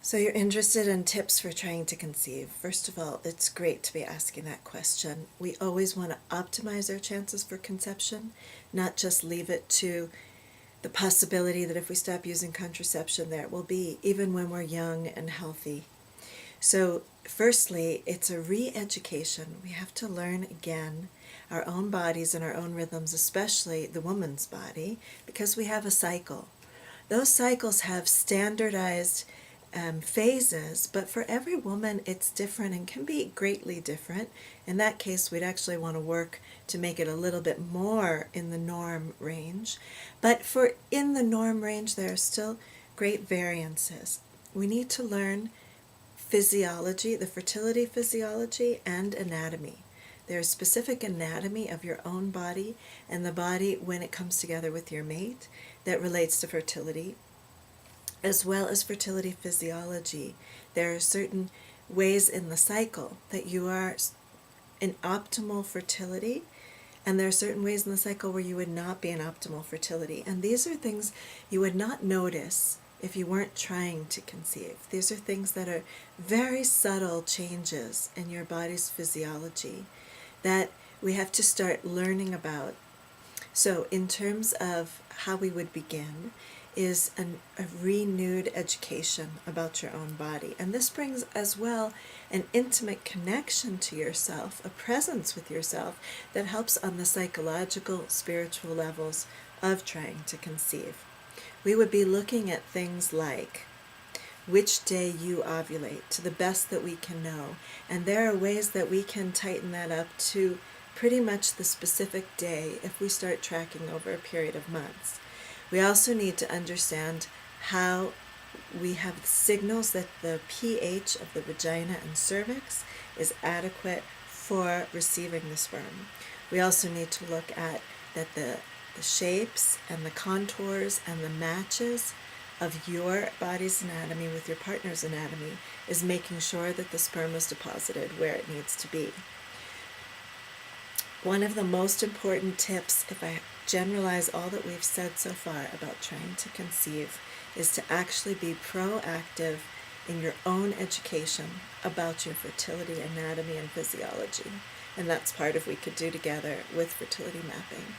So you're interested in tips for trying to conceive. First of all, it's great to be asking that question. We always want to optimize our chances for conception, not just leave it to the possibility that if we stop using contraception, there it will be, even when we're young and healthy. So firstly, it's a re-education. We have to learn again our own bodies and our own rhythms, especially the woman's body, because we have a cycle. Those cycles have standardized phases, but for every woman it's different and can be greatly different. In that case, we'd actually want to work to make it a little bit more in the norm range. But for in the norm range, there are still great variances. We need to learn physiology, the fertility physiology, and anatomy. There's specific anatomy of your own body and the body when it comes together with your mate that relates to fertility, as well as fertility physiology. There are certain ways in the cycle that you are in optimal fertility, and there are certain ways in the cycle where you would not be in optimal fertility. And these are things you would not notice if you weren't trying to conceive. These are things that are very subtle changes in your body's physiology that we have to start learning about. So in terms of how we would begin is a renewed education about your own body. And this brings as well an intimate connection to yourself, a presence with yourself that helps on the psychological, spiritual levels of trying to conceive. We would be looking at things like which day you ovulate to the best that we can know. And there are ways that we can tighten that up to pretty much the specific day if we start tracking over a period of months. We also need to understand how we have signals that the pH of the vagina and cervix is adequate for receiving the sperm. We also need to look at that the shapes and the contours and the matches of your body's anatomy with your partner's anatomy is making sure that the sperm is deposited where it needs to be. One of the most important tips, if I generalize all that we've said so far about trying to conceive, is to actually be proactive in your own education about your fertility anatomy and physiology. And that's part of what we could do together with fertility mapping.